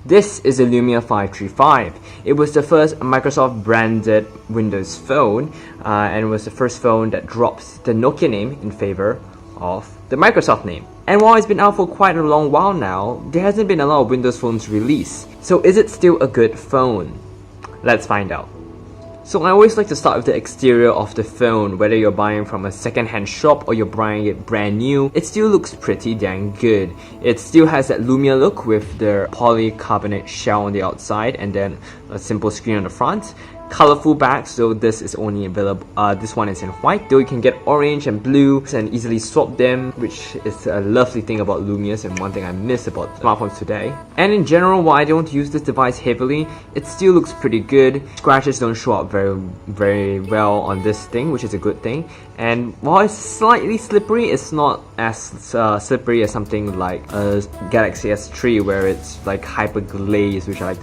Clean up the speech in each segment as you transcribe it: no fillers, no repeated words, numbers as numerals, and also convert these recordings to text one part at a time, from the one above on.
This is a Lumia 535. It was the first Microsoft branded Windows phone, and it was the first phone that dropped the Nokia name in favor of the Microsoft name. And while it's been out for quite a long while now, there hasn't been a lot of Windows phones released. So is it still a good phone? Let's find out. So I always like to start with the exterior of the phone. Whether you're buying from a second-hand shop or you're buying it brand new, it still looks pretty dang good. It still has that Lumia look with the polycarbonate shell on the outside and then a simple screen on the front. Colorful back, so this is only available, this one is in white, though you can get orange and blue and easily swap them, which is a lovely thing about Lumias and one thing I miss about smartphones today. And in general, while I don't use this device heavily, it still looks pretty good. Scratches don't show up very well on this thing, which is a good thing. And while it's slightly slippery, it's not as slippery as something like a Galaxy S3 where it's like hyper glazed, which I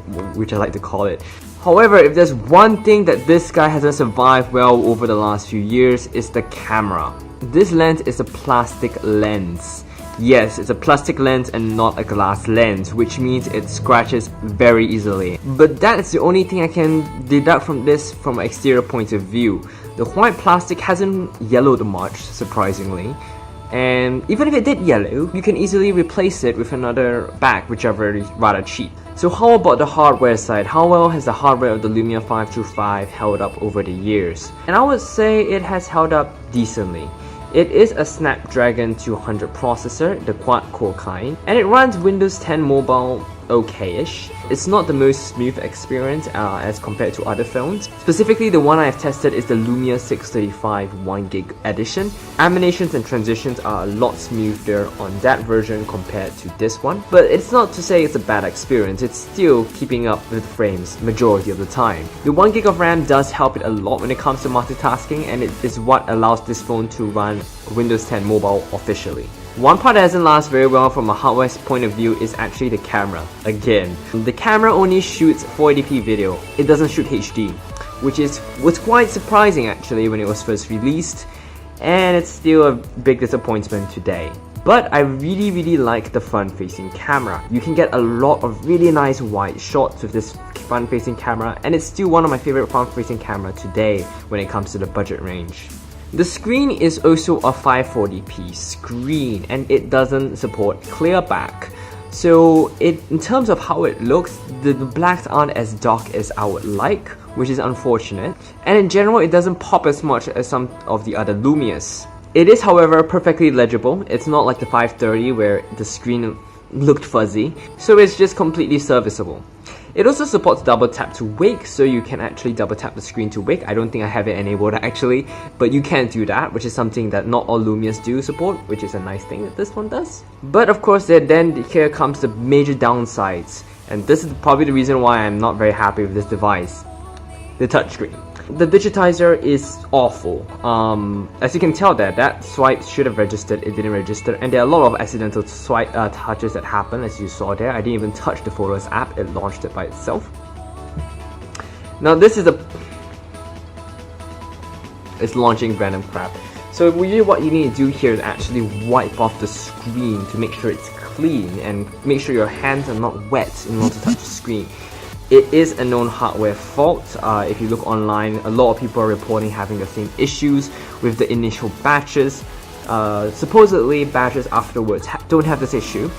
like to call it. However, if there's one thing that this guy hasn't survived well over the last few years, it's the camera. This lens is a plastic lens. Yes, it's a plastic lens and not a glass lens, which means it scratches very easily. But that is the only thing I can deduct from this from an exterior point of view. The white plastic hasn't yellowed much, surprisingly. And even if it did yellow, you can easily replace it with another back, which are rather cheap. So how about the hardware side? How well has the hardware of the Lumia 525 held up over the years? And I would say it has held up decently. It is a Snapdragon 200 processor, the quad-core kind, and it runs Windows 10 Mobile okay-ish. It's not the most smooth experience as compared to other phones. Specifically, the one I have tested is the Lumia 635 1GB edition. Animations and transitions are a lot smoother on that version compared to this one. But it's not to say it's a bad experience, it's still keeping up with frames majority of the time. The 1GB of RAM does help it a lot when it comes to multitasking, and it is what allows this phone to run Windows 10 Mobile officially. One part that doesn't last very well from a hardware point of view is actually the camera. Again, the camera only shoots 480p video. It doesn't shoot HD, which was quite surprising actually when it was first released, and it's still a big disappointment today. But I really like the front-facing camera. You can get a lot of really nice wide shots with this front-facing camera, and it's still one of my favorite front-facing camera today when it comes to the budget range. The screen is also a 540p screen, and it doesn't support clear back. So in terms of how it looks, the blacks aren't as dark as I would like, which is unfortunate. And in general, it doesn't pop as much as some of the other Lumias. It is, however, perfectly legible. It's not like the 530 where the screen looked fuzzy, so it's just completely serviceable. It also supports double tap to wake, so you can actually double tap the screen to wake. I don't think I have it enabled actually, but you can do that, which is something that not all Lumias do support, which is a nice thing that this one does. But of course, here comes the major downsides, and this is probably the reason why I'm not very happy with this device: the touchscreen. The digitizer is awful. As you can tell that swipe should have registered, it didn't register, and there are a lot of accidental swipe touches that happen, as you saw there. I didn't even touch the Photos app, it launched it by itself. Now this is it's launching random crap. So really what you need to do here is actually wipe off the screen to make sure it's clean, and make sure your hands are not wet in order to touch the screen. It is a known hardware fault. If you look online, a lot of people are reporting having the same issues with the initial batches. Supposedly, batches afterwards don't have this issue,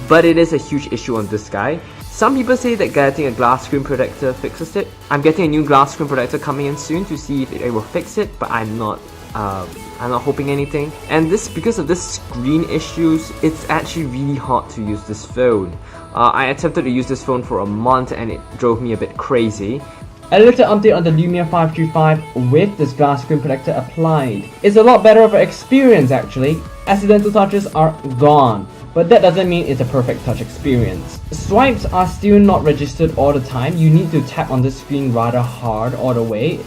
but it is a huge issue on this guy. Some people say that getting a glass screen protector fixes it. I'm getting a new glass screen protector coming in soon to see if it will fix it, but I'm not hoping anything. And because of this screen issues, it's actually really hard to use this phone. I attempted to use this phone for a month and it drove me a bit crazy. A little update on the Lumia 535 with this glass screen protector applied. It's a lot better of an experience actually. Accidental touches are gone, but that doesn't mean it's a perfect touch experience. Swipes are still not registered all the time. You need to tap on the screen rather hard all the way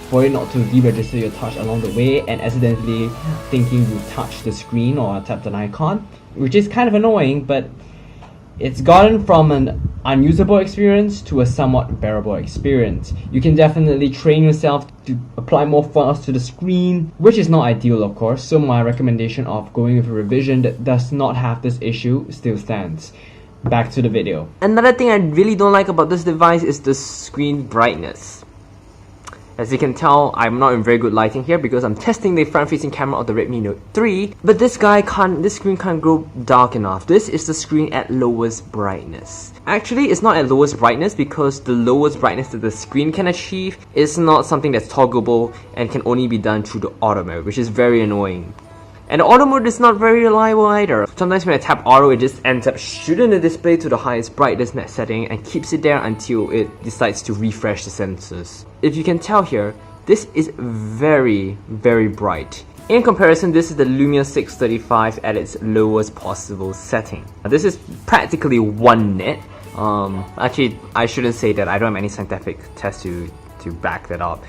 for it not to deregister your touch along the way and accidentally thinking you touched the screen or tapped an icon, which is kind of annoying, but it's gotten from an unusable experience to a somewhat bearable experience. You can definitely train yourself to apply more force to the screen, which is not ideal of course, so my recommendation of going with a revision that does not have this issue still stands. Back to the video. Another thing I really don't like about this device is the screen brightness. As you can tell, I'm not in very good lighting here because I'm testing the front-facing camera of the Redmi Note 3. But this screen can't go dark enough. This is the screen at lowest brightness. Actually, it's not at lowest brightness because the lowest brightness that the screen can achieve is not something that's toggleable and can only be done through the auto mode, which is very annoying. And the auto mode is not very reliable either. Sometimes when I tap auto, it just ends up shooting the display to the highest brightness setting and keeps it there until it decides to refresh the sensors. If you can tell here, this is very, very bright. In comparison, this is the Lumia 635 at its lowest possible setting. Now, this is practically 1 nit. Actually, I shouldn't say that. I don't have any scientific tests to back that up.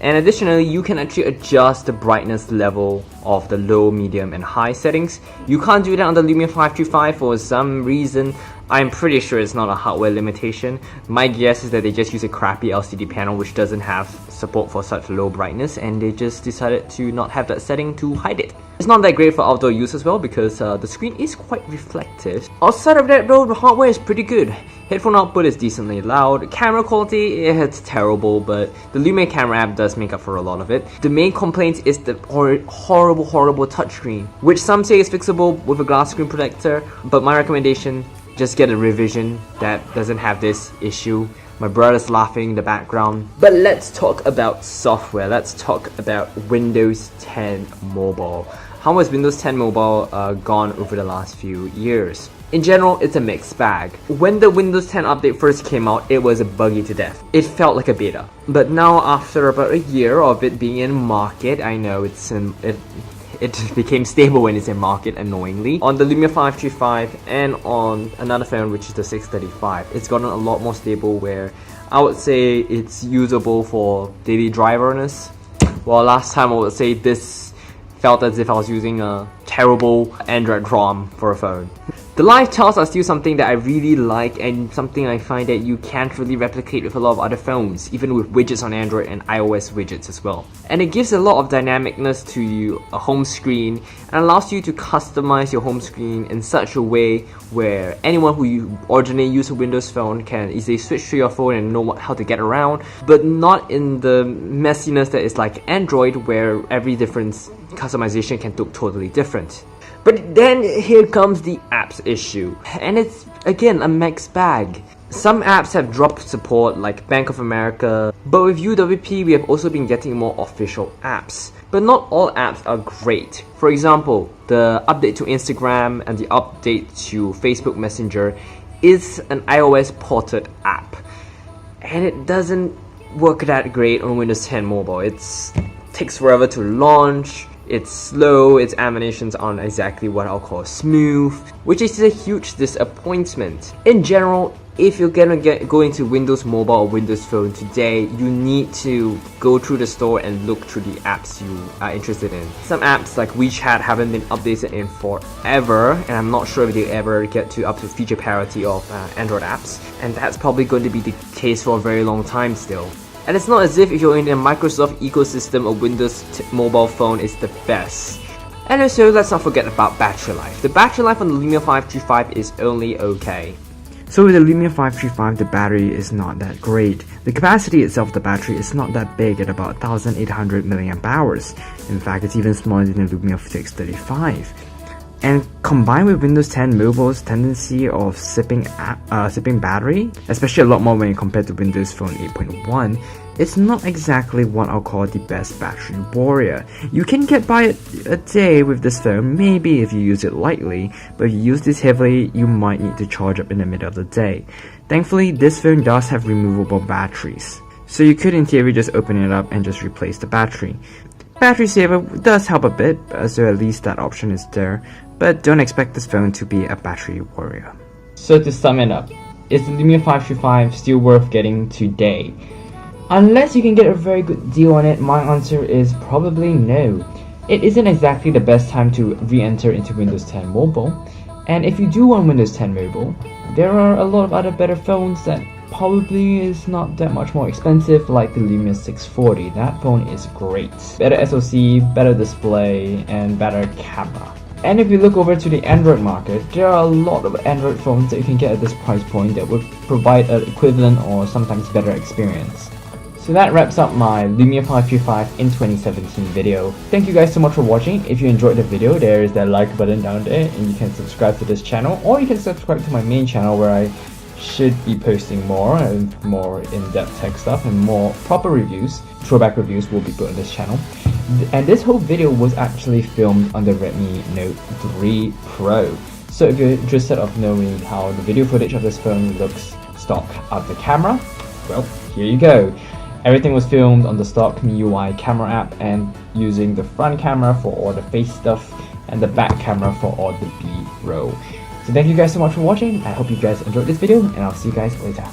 And additionally, you can actually adjust the brightness level of the low, medium, and high settings. You can't do that on the Lumia 525 for some reason. I'm pretty sure it's not a hardware limitation. My guess is that they just use a crappy LCD panel which doesn't have support for such low brightness, and they just decided to not have that setting to hide it. It's not that great for outdoor use as well because the screen is quite reflective. Outside of that though, the hardware is pretty good. Headphone output is decently loud. Camera quality, it's terrible, but the Lumia camera app does make up for a lot of it. The main complaint is the horrible touchscreen, which some say is fixable with a glass screen protector, but my recommendation, just get a revision that doesn't have this issue. My brother's laughing in the background. But let's talk about software. Let's talk about Windows 10 Mobile. How has Windows 10 Mobile gone over the last few years? In general, it's a mixed bag. When the Windows 10 update first came out, it was buggy to death. It felt like a beta. But now, after about a year of it being in market, I know it became stable when it's in market, annoyingly. On the Lumia 535 and on another phone, which is the 635, it's gotten a lot more stable where I would say it's usable for daily driverness. Well, last time I would say this felt as if I was using a terrible Android ROM for a phone. The live tells are still something that I really like and something I find that you can't really replicate with a lot of other phones, even with widgets on Android and iOS widgets as well. And it gives a lot of dynamicness to a home screen and allows you to customize your home screen in such a way where anyone who originally used a Windows phone can easily switch to your phone and know how to get around, but not in the messiness that is like Android, where every different customization can look totally different. But then here comes the apps issue, and it's again a mixed bag. Some apps have dropped support like Bank of America, but with UWP we have also been getting more official apps. But not all apps are great. For example, the update to Instagram and the update to Facebook Messenger is an iOS ported app, and it doesn't work that great on Windows 10 Mobile. It takes forever to launch. It's slow, its animations aren't exactly what I'll call smooth, which is a huge disappointment. In general, if you're gonna go into Windows Mobile or Windows Phone today, you need to go through the store and look through the apps you are interested in. Some apps like WeChat haven't been updated in forever, and I'm not sure if they ever get up to feature parity of Android apps, and that's probably going to be the case for a very long time still. And it's not as if you're in a Microsoft ecosystem, a Windows Mobile phone is the best. And also, let's not forget about battery life. The battery life on the Lumia 535 is only okay. So with the Lumia 535, the battery is not that great. The capacity itself of the battery is not that big at about 1800 mAh. In fact, it's even smaller than the Lumia 635. And combined with Windows 10 Mobile's tendency of sipping battery, especially a lot more when compared to Windows Phone 8.1, it's not exactly what I'll call the best battery warrior. You can get by a day with this phone, maybe if you use it lightly, but if you use this heavily, you might need to charge up in the middle of the day. Thankfully, this phone does have removable batteries, so you could in theory just open it up and just replace the battery. Battery saver does help a bit, so at least that option is there, but don't expect this phone to be a battery warrior. So to sum it up, is the Lumia 535 still worth getting today? Unless you can get a very good deal on it, my answer is probably no. It isn't exactly the best time to re-enter into Windows 10 Mobile, and if you do want Windows 10 Mobile, there are a lot of other better phones that probably is not that much more expensive, like the Lumia 640. That phone is great. Better SoC, better display, and better camera. And if you look over to the Android market, there are a lot of Android phones that you can get at this price point that would provide an equivalent or sometimes better experience. So that wraps up my Lumia 535 in 2017 video. Thank you guys so much for watching. If you enjoyed the video, there is that like button down there, and you can subscribe to this channel, or you can subscribe to my main channel where I should be posting more and more in-depth tech stuff and more proper reviews. Throwback reviews will be put on this channel. And this whole video was actually filmed on the Redmi Note 3 Pro. So if you're interested of knowing how the video footage of this phone looks stock of the camera, well, here you go. Everything was filmed on the stock MIUI camera app and using the front camera for all the face stuff and the back camera for all the B-roll. So thank you guys so much for watching. I hope you guys enjoyed this video, and I'll see you guys later.